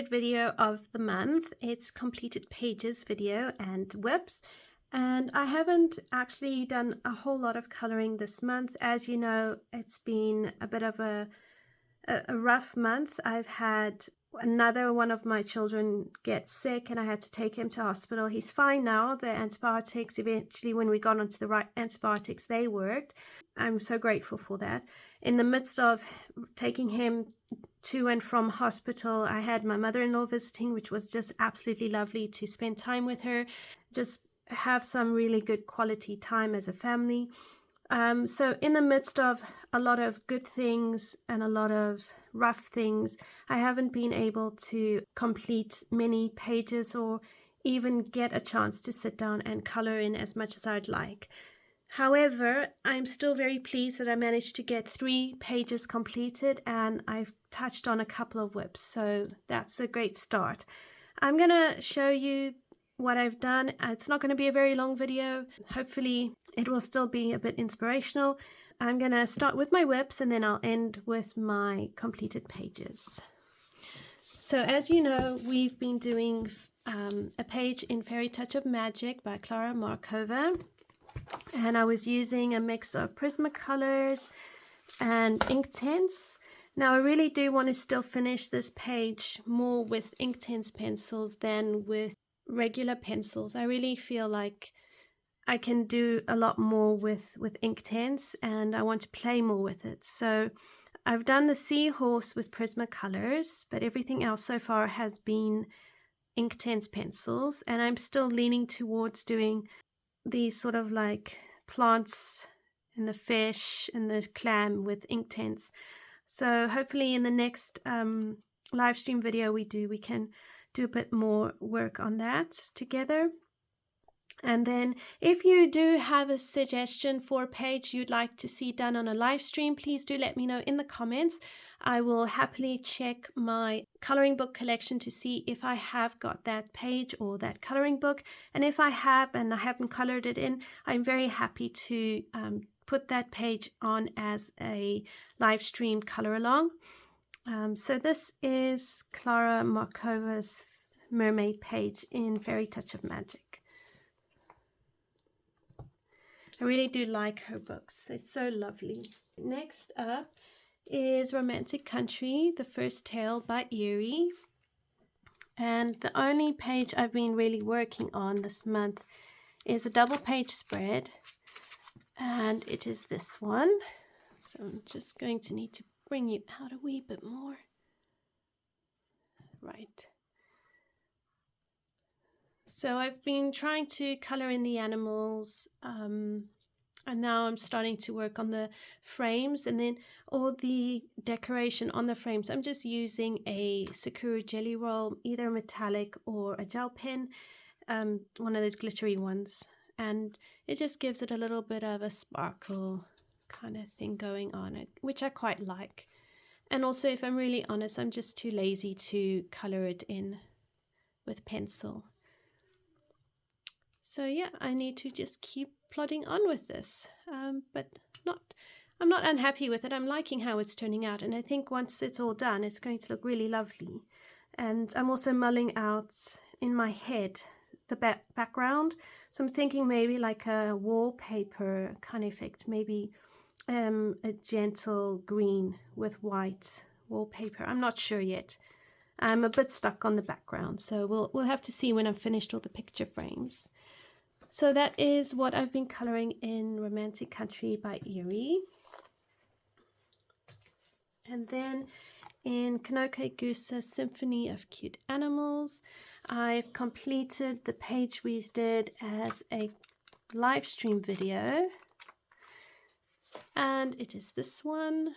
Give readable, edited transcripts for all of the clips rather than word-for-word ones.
third video of the month. It's completed pages video and whips. And I haven't actually done a whole lot of coloring this month. As you know, it's been a bit of a rough month. I've had another one of my children get sick and I had to take him to hospital. He's fine now. The antibiotics, eventually when we got onto the right antibiotics, they worked. I'm so grateful for that. In the midst of taking him to and from hospital, I had my mother-in-law visiting, which was just absolutely lovely to spend time with her, just have some really good quality time as a family. So in the midst of a lot of good things and a lot of rough things, I haven't been able to complete many pages or even get a chance to sit down and color in as much as I'd like. However, I'm still very pleased that I managed to get 3 pages completed and I've touched on a couple of whips, so that's a great start. I'm going to show you what I've done. It's not going to be a very long video. Hopefully it will still be a bit inspirational. I'm going to start with my whips and then I'll end with my completed pages. So as you know, we've been doing a page in Fairy Touch of Magic by Klara Markova. And I was using a mix of Prismacolors and Inktense. Now I really do want to still finish this page more with Inktense pencils than with regular pencils. I really feel like I can do a lot more with Inktense and I want to play more with it. So I've done the seahorse with Prismacolors, but everything else so far has been Inktense pencils, and I'm still leaning towards doing these sort of like plants and the fish and the clam with Inktense. So hopefully in the next live stream video we can do a bit more work on that together. And then if you do have a suggestion for a page you'd like to see done on a live stream, please do let me know in the comments. I will happily check my coloring book collection to see if I have got that page or that coloring book. And if I have and I haven't colored it in, I'm very happy to put that page on as a live stream color along. So this is Klara Markova's mermaid page in Fairy Touch of Magic. I really do like her books. It's so lovely. Next up is Romantic Country, the first tale by Ailie. And the only page I've been really working on this month is a double page spread. And it is this one. So I'm just going to need to bring you out a wee bit more. Right. So I've been trying to color in the animals, and now I'm starting to work on the frames and then all the decoration on the frames. I'm just using a Sakura jelly roll, either metallic or a gel pen, one of those glittery ones, and it just gives it a little bit of a sparkle kind of thing going on, which I quite like. And also, if I'm really honest, I'm just too lazy to color it in with pencil. So yeah, I need to just keep plodding on with this, but I'm not unhappy with it. I'm liking how it's turning out, and I think once it's all done, it's going to look really lovely. And I'm also mulling out in my head the background, so I'm thinking maybe like a wallpaper kind of effect, maybe a gentle green with white wallpaper. I'm not sure yet. I'm a bit stuck on the background, so we'll have to see when I'm finished all the picture frames. So that is what I've been coloring in Romantic Country by Ailie. And then in Kanoke Gusa Symphony of Cute Animals, I've completed the page we did as a live stream video. And it is this one.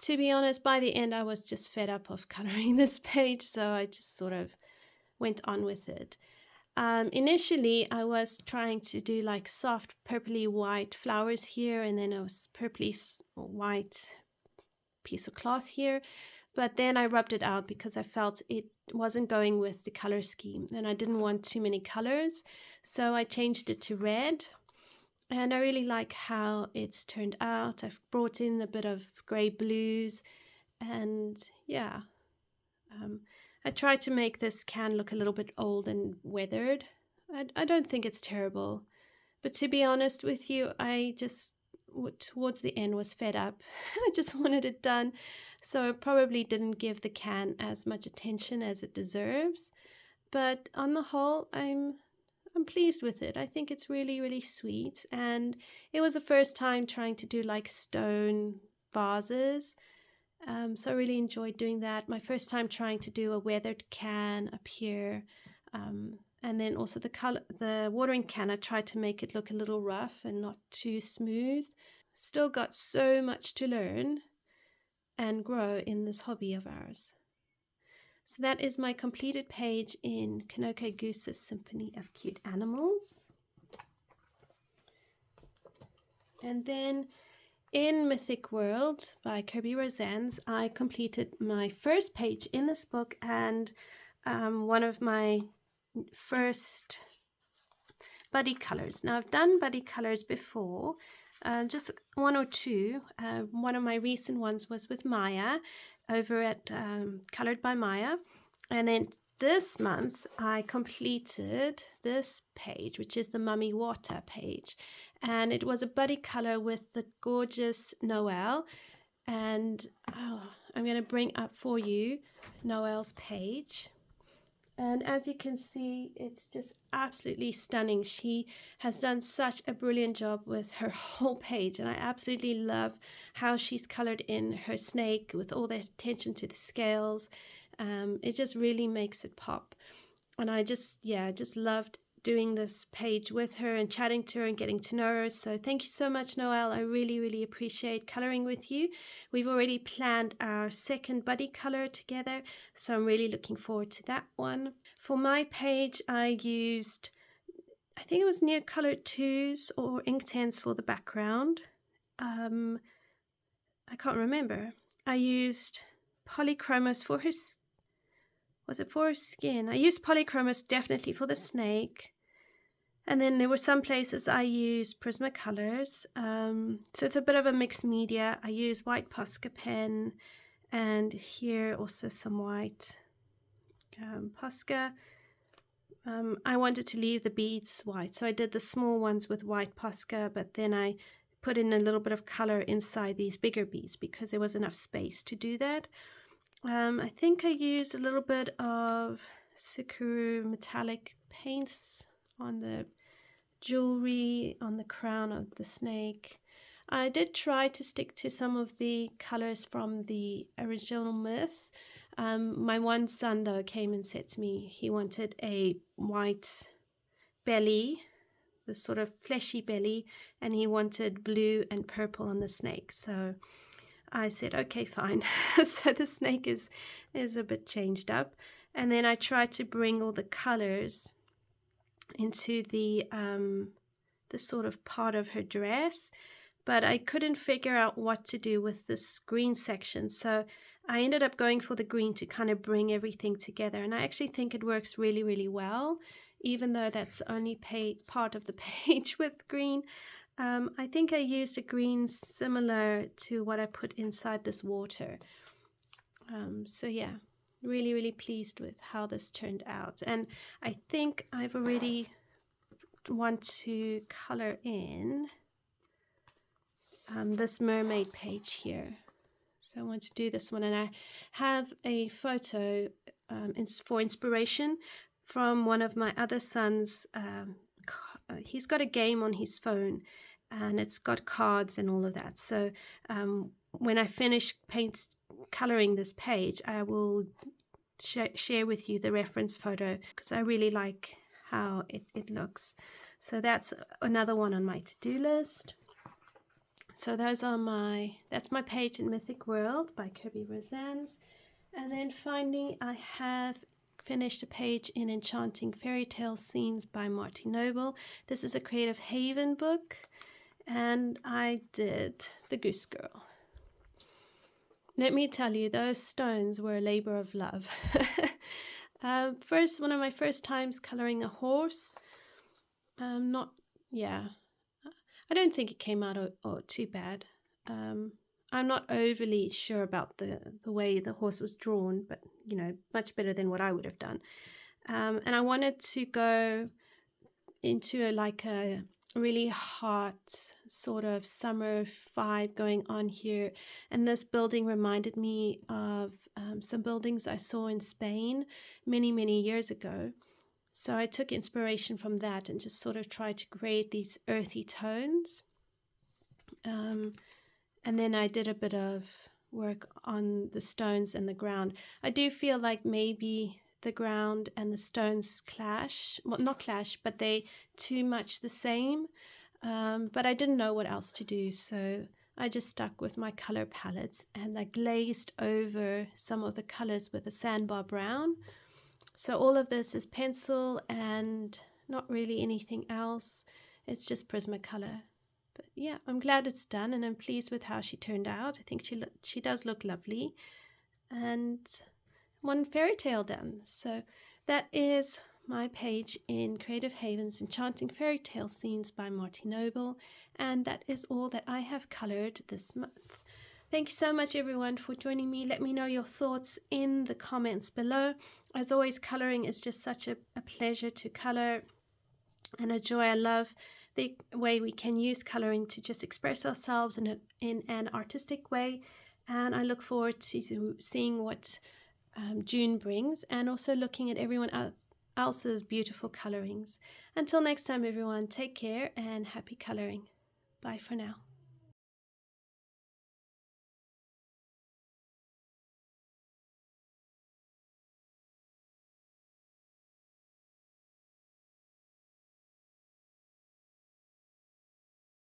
To be honest, by the end I was just fed up of coloring this page, so I just sort of went on with it. Initially, I was trying to do like soft purpley white flowers here, and then a purpley white piece of cloth here. But then I rubbed it out because I felt it wasn't going with the color scheme, and I didn't want too many colors. So I changed it to red, and I really like how it's turned out. I've brought in a bit of grey blues, and yeah, I tried to make this can look a little bit old and weathered. I don't think it's terrible. But to be honest with you, I just, towards the end, was fed up. I just wanted it done. So I probably didn't give the can as much attention as it deserves. But on the whole, I'm pleased with it. I think it's really, really sweet. And it was the first time trying to do like stone vases. So I really enjoyed doing that. My first time trying to do a weathered can up here. And then also the watering can, I tried to make it look a little rough and not too smooth. Still got so much to learn and grow in this hobby of ours. So that is my completed page in Kanoke Goose's Symphony of Cute Animals. And then in Mythic World by Kirby Rosannes, I completed my first page in this book and one of my first buddy colors. Now I've done buddy colors before, just one or two. One of my recent ones was with Maya over at Colored by Maya, and then this month I completed this page, which is the Mummy Water page, and it was a buddy color with the gorgeous Noelle. And I'm going to bring up for you Noelle's page. And as you can see, it's just absolutely stunning. She has done such a brilliant job with her whole page. And I absolutely love how she's colored in her snake with all the attention to the scales. It just really makes it pop. And I just loved doing this page with her and chatting to her and getting to know her. So thank you so much, Noelle. I really, really appreciate coloring with you. We've already planned our second buddy color together, so I'm really looking forward to that one. For my page, I used, I think it was Neocolor 2s or Inktense for the background. I can't remember. I used Polychromos for her, was it for her skin? I used Polychromos definitely for the snake. And then there were some places I used Prismacolors. So it's a bit of a mixed media. I use white Posca pen, and here also some white Posca. I wanted to leave the beads white, so I did the small ones with white Posca, but then I put in a little bit of color inside these bigger beads because there was enough space to do that. I think I used a little bit of Sakura metallic paints on the jewelry, on the crown of the snake. I did try to stick to some of the colors from the original myth. My one son though came and said to me he wanted a white belly, the sort of fleshy belly, and he wanted blue and purple on the snake. So I said, okay, fine. So the snake is a bit changed up. And then I tried to bring all the colors into the sort of part of her dress, but I couldn't figure out what to do with this green section, so I ended up going for the green to kind of bring everything together. And I actually think it works really, really well, even though that's the only part of the page with green. I think I used a green similar to what I put inside this water. So yeah, really, really pleased with how this turned out. And I think I've already want to color in this mermaid page here. So I want to do this one, and I have a photo for inspiration from one of my other sons. He's got a game on his phone and it's got cards and all of that. So when I finish coloring this page, I will share with you the reference photo because I really like how it looks. So that's another one on my to-do list. So that's my page in Mythic World by Kirby Rosannes. And then finally I have finished a page in Enchanting Fairy Tale Scenes by Marty Noble. This is a Creative Haven book, and I did the Goose Girl. Let me tell you, those stones were a labor of love. One of my first times coloring a horse. I don't think it came out too bad. I'm not overly sure about the way the horse was drawn, but you know, much better than what I would have done. And I wanted to go into like a really hot sort of summer vibe going on here. And this building reminded me of some buildings I saw in Spain many years ago. So I took inspiration from that and just sort of tried to create these earthy tones. And then I did a bit of work on the stones and the ground. I do feel like maybe the ground and the stones clash. Well, not clash, but they too much the same. But I didn't know what else to do, so I just stuck with my color palettes and I glazed over some of the colors with a sandbar brown. So all of this is pencil and not really anything else. It's just Prismacolor. But yeah, I'm glad it's done and I'm pleased with how she turned out. I think she does look lovely. And one fairy tale done. So that is my page in Creative Haven's Enchanting Fairy Tale Scenes by Marty Noble. And that is all that I have colored this month. Thank you so much everyone for joining me. Let me know your thoughts in the comments below. As always, coloring is just such a pleasure to color and a joy. I love the way we can use coloring to just express ourselves in an artistic way, and I look forward to seeing what June brings, and also looking at everyone else's beautiful colorings. Until next time everyone, take care and happy coloring. Bye for now.